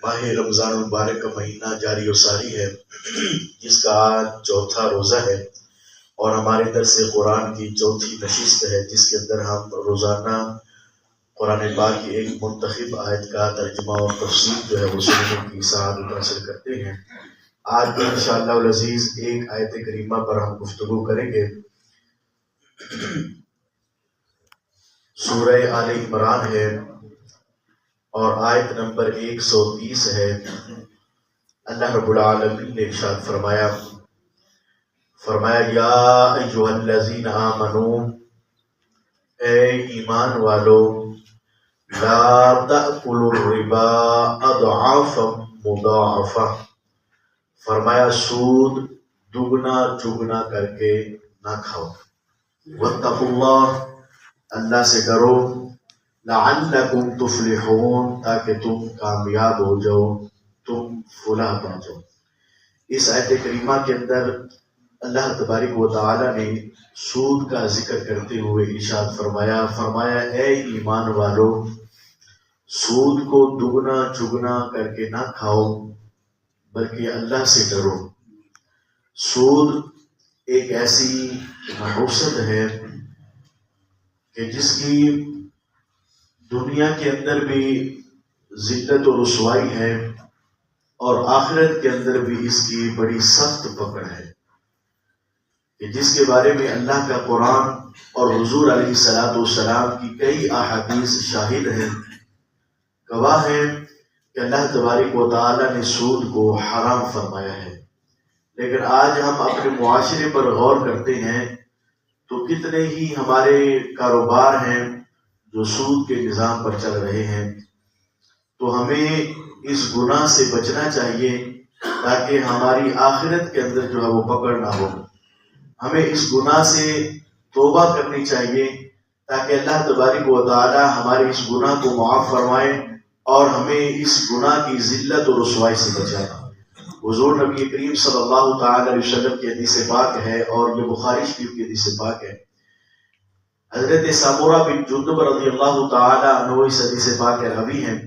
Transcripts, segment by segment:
ماہ رمضان المبارک کا مہینہ جاری و ساری ہے، جس کا آج چوتھا روزہ ہے اور ہمارے درس قرآن کی چوتھی نشست ہے، جس کے اندر ہم روزانہ قرآن پاک کی ایک منتخب آیت کا ترجمہ اور تفسیر جو ہے وہ سننے کی سعادت حاصل کرتے ہیں۔ آج بھی انشاءاللہ العزیز ایک آیت کریمہ پر ہم گفتگو کریں گے۔ سورہ آل عمران ہے اور آیت نمبر 130 ہے۔ اللہ رب العالمین نے ارشاد فرمایا یا ایھا الذین آمنو، اے ایمان والو، لا تأکلوا الربا اضعافا مضاعفہ، فرمایا سود دگنا چگنا کر کے نہ کھاؤ۔ واتقوا اللہ، اللہ سے ڈرو، لعلکم تفلحون، تاکہ تم کامیاب ہو جاؤ، تم فلاح پا جاؤ۔ اس آیت کریمہ کے اندر اللہ تبارک و تعالی نے سود کا ذکر کرتے ہوئے ارشاد فرمایا اے ایمان والو، سود کو دگنا چگنا کر کے نہ کھاؤ بلکہ اللہ سے ڈرو۔ سود ایک ایسی نحوست ہے کہ جس کی دنیا کے اندر بھی ذلت و رسوائی ہے اور آخرت کے اندر بھی اس کی بڑی سخت پکڑ ہے، کہ جس کے بارے میں اللہ کا قرآن اور حضور علیہ السلام کی کئی احادیث شاہد ہیں، گواہ ہیں کہ اللہ تبارک و تعالی نے سود کو حرام فرمایا ہے۔ لیکن آج ہم اپنے معاشرے پر غور کرتے ہیں تو کتنے ہی ہمارے کاروبار ہیں جو سود کے نظام پر چل رہے ہیں۔ تو ہمیں اس گناہ سے بچنا چاہیے تاکہ ہماری آخرت کے اندر جو ہے وہ پکڑ نہ ہو۔ ہمیں اس گناہ سے توبہ کرنی چاہیے تاکہ اللہ تبارک و تعالی ہمارے اس گناہ کو معاف فرمائے اور ہمیں اس گناہ کی ذلت و رسوائی سے بچائے۔ حضور نبی کریم صلی اللہ تعالی علیہ وسلم کی حدیث پاک ہے اور یہ بخاری شریف کی حدیث پاک ہے۔ حضرت سمورہ بن جندب رضی اللہ تعالی عنہ اس حدیث پاک کے راوی ہیں،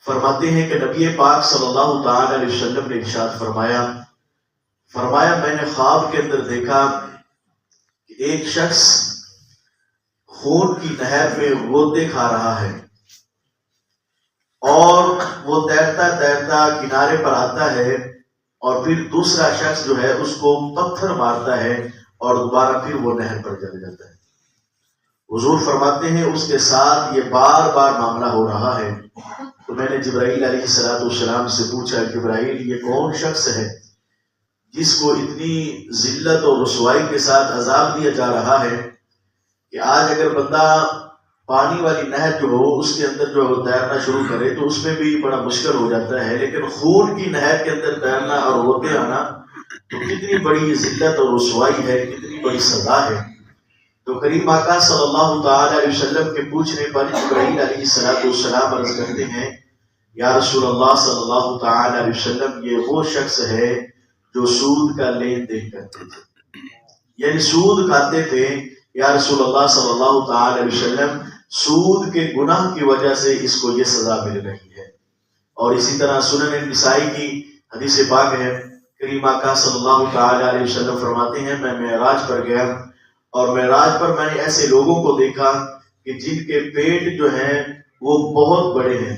فرماتے ہیں کہ نبی پاک صلی اللہ تعالی علیہ وسلم نے ارشاد فرمایا میں نے خواب کے اندر دیکھا کہ ایک شخص خون کی نہر میں غوطے کھا رہا ہے اور وہ تیرتا تیرتا کنارے پر آتا ہے اور پھر دوسرا شخص جو ہے اس کو پتھر مارتا ہے اور دوبارہ پھر وہ نہر پر چل جاتا ہے۔ حضور فرماتے ہیں اس کے ساتھ یہ بار بار معاملہ ہو رہا ہے۔ تو میں نے جبرائیل علیہ السلام سے پوچھا، جبرائیل یہ کون شخص ہے جس کو اتنی ذلت اور رسوائی کے ساتھ عذاب دیا جا رہا ہے کہ آج اگر بندہ پانی والی نہر جو ہو اس کے اندر جو ہے تیرنا شروع کرے تو اس میں بھی بڑا مشکل ہو جاتا ہے، لیکن خون کی نہر کے اندر تیرنا اور ہوتے آنا تو کتنی بڑی ذلت اور رسوائی ہے، کتنی بڑی سزا ہے۔ تو کریم آقا صلی اللہ تعالی علیہ وسلم کے پوچھنے پر جبرائیل علیہ السلام عرض کرتے ہیں یا رسول اللہ صلی اللہ تعالی علیہ وسلم، یہ وہ شخص ہے جو سود کا لین دین کرتے تھے، یعنی سود کھاتے تھے۔ یا رسول اللہ صلی اللہ تعالی علیہ وسلم، سود کے گناہ کی وجہ سے اس کو یہ سزا مل رہی ہے۔ اور اسی طرح سنن نسائی کی حدیث پاک ہے، کریم آقا صلی اللہ تعالی علیہ وسلم فرماتے ہیں میں معراج پر گیا اور معراج پر میں نے ایسے لوگوں کو دیکھا کہ جن کے پیٹ جو ہیں وہ بہت بڑے ہیں،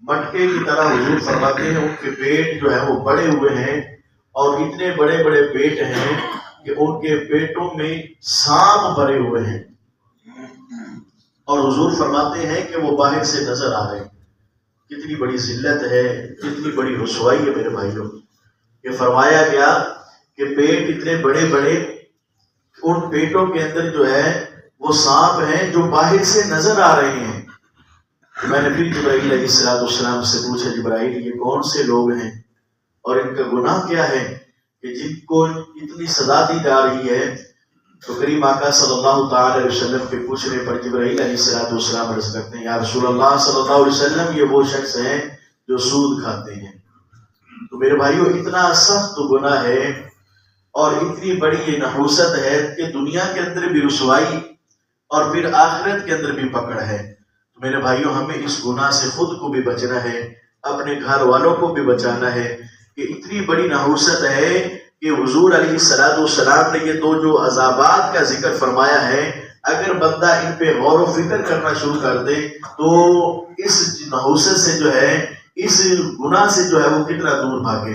مٹکے کی طرح۔ حضور فرماتے ہیں ان کے پیٹ جو ہیں وہ بڑے ہوئے ہیں اور اتنے بڑے بڑے پیٹ ہیں کہ ان کے پیٹوں میں سانپ بھرے ہوئے ہیں، اور حضور فرماتے ہیں کہ وہ باہر سے نظر آ رہے ہیں۔ کتنی بڑی ذلت ہے، کتنی بڑی رسوائی ہے میرے بھائیوں۔ یہ فرمایا گیا کہ پیٹ اتنے بڑے بڑے، ان پیٹوں کے اندر جو ہے وہ سانپ ہیں جو باہر سے نظر آ رہے ہیں۔ میں نے پھر جبرائیل علیہ السلام سے پوچھا، جبرائیل یہ کون سے لوگ ہیں اور ان کا گناہ کیا ہے کہ جن کو اتنی سزا دی جا رہی ہے؟ تو کریم آقا صلی اللہ تعالی علیہ وسلم کے پوچھنے پر جبرائیل علیہ السلام عرض کرتے ہیں یا رسول اللہ صلی اللہ علیہ وسلم، یہ وہ شخص ہیں جو سود کھاتے ہیں۔ تو میرے بھائیوں اتنا سخت گناہ ہے اور اتنی بڑی یہ نحوست ہے کہ دنیا کے اندر بھی رسوائی اور پھر آخرت کے اندر بھی پکڑ ہے۔ تو میرے بھائیوں ہمیں اس گناہ سے خود کو بھی بچنا ہے اپنے گھر والوں کو بھی بچانا ہے کہ اتنی بڑی نحوست ہے کہ حضور علیہ السلام نے یہ دو جو عذابات کا ذکر فرمایا ہے، اگر بندہ ان پہ غور و فکر کرنا شروع کر دے تو اس نحوست سے جو ہے، اس گناہ سے جو ہے وہ کتنا دور بھاگے،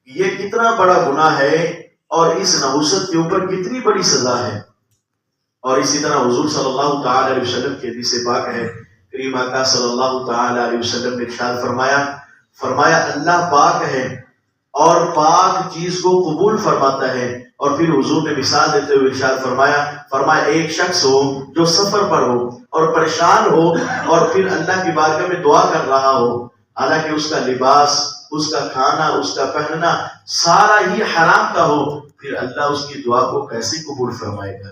یہ کتنا بڑا گناہ ہے اور اس نحوست کے اوپر کتنی بڑی سزا ہے۔ اور اسی طرح حضور صلی اللہ تعالی علیہ وسلم کی حدیث پاک ہے، کریم آقا صلی اللہ تعالی علیہ وسلم نے ارشاد فرمایا اللہ پاک ہے اور پاک چیز کو قبول فرماتا ہے۔ اور پھر حضور نے مثال دیتے ہوئے ارشاد فرمایا ایک شخص ہو جو سفر پر ہو اور پریشان ہو اور پھر اللہ کی بارگاہ میں دعا کر رہا ہو، حالانکہ اس کا لباس، اس کا کھانا، اس کا پہننا سارا ہی حرام کا ہو، پھر اللہ اس کی دعا کو کیسے قبول فرمائے گا؟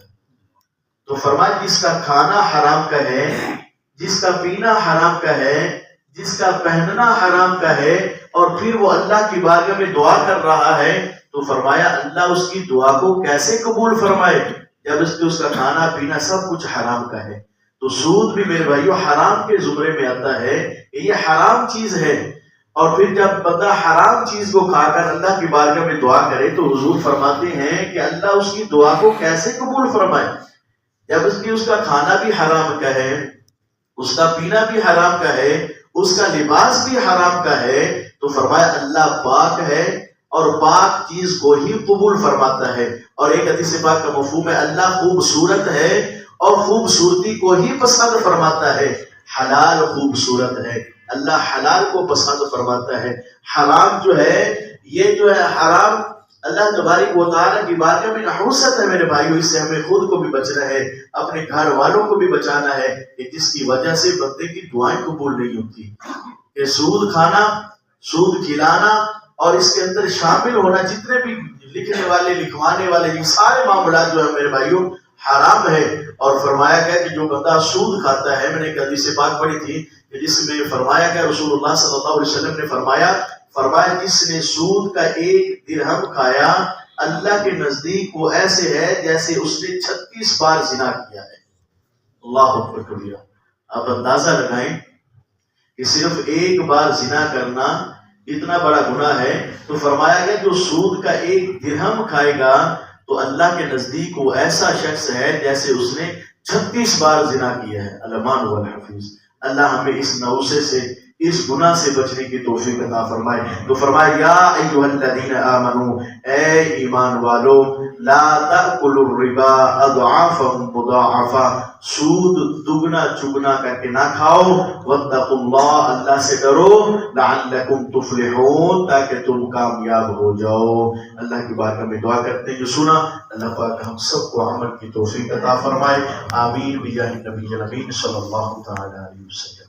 تو فرمایا جس کا کھانا حرام کا ہے، جس کا پینا حرام کا ہے، جس کا پہننا حرام کا ہے، اور پھر وہ اللہ کی بارگاہ میں دعا کر رہا ہے، تو فرمایا اللہ اس کی دعا کو کیسے قبول فرمائے جب اس کا کھانا پینا سب کچھ حرام کا ہے۔ تو سود بھی میرے بھائیو حرام کے زمرے میں آتا ہے، یہ حرام چیز ہے۔ اور پھر جب بندہ حرام چیز کو کھا کر اللہ کی بارگاہ میں دعا کرے تو حضور فرماتے ہیں کہ اللہ اس کی دعا کو کیسے قبول فرمائے جب اس کا کھانا بھی حرام کا ہے، اس کا پینا بھی حرام کا ہے، اس کا لباس بھی حرام کا ہے، تو فرمایا اللہ پاک ہے اور پاک چیز کو ہی قبول فرماتا ہے۔ اور ایک حدیث پاک کا مفہوم ہے اللہ خوبصورت ہے اور خوبصورتی کو ہی پسند فرماتا ہے۔ حلال خوبصورت ہے، اللہ حلال کو پسند فرماتا ہے۔ حرام جو ہے، یہ جو ہے حرام اللہ تبارک و تعالیٰ کی بارگاہ میں نحوست ہے میرے بھائیو، اس سے ہمیں خود کو بھی بچنا ہے، اپنے گھر والوں کو بھی بچانا ہے، کہ جس کی وجہ سے بندے کی دعائیں قبول نہیں ہوتی۔ کہ سود کھانا، سود کھلانا اور اس کے اندر شامل ہونا، جتنے بھی لکھنے والے لکھوانے والے یہ سارے معاملات جو ہے میرے بھائیو حرام ہے۔ اور فرمایا گیا کہ جو بندہ سود کھاتا ہے، میں نے ایک حدیث پاک پڑھی تھی کہ جس میں فرمایا گیا، رسول اللہ صلی اللہ علیہ وسلم نے فرمایا جس نے سود کا ایک درہم کھایا اللہ کے نزدیک وہ ایسے ہے جیسے اس نے 36 بار زنا کیا ہے۔ اللہ اکبر کبیرہ۔ آپ اندازہ لگائیں کہ صرف ایک بار زنا کرنا اتنا بڑا گناہ ہے، تو فرمایا گیا جو سود کا ایک درہم کھائے گا تو اللہ کے نزدیک وہ ایسا شخص ہے جیسے اس نے 36 بار زنا کیا ہے۔ الامان والحفیظ۔ اللہ ہمیں اس نوسے سے، اس گناہ سے بچنے کی توفیق عطا فرمائے۔ تو فرمایا یا ایھا الذین آمنو، اے ایمان والو، لا تأکلوا الربا اضعافا مضاعفا، سود دگنا چگنا کر کے نہ کھاؤ، واتقوا اللہ، اللہ سے ڈرو، لعلکم تفلحون، تاکہ تم کامیاب ہو جاؤ۔ اللہ کی بارگاہ میں دعا کرتے ہیں جو سنا اللہ پاک ہم سب کو عمل کی توفیق عطا فرمائے۔ آمین بجاہ نبی الامین صلی اللہ تعالی علیہ وسلم۔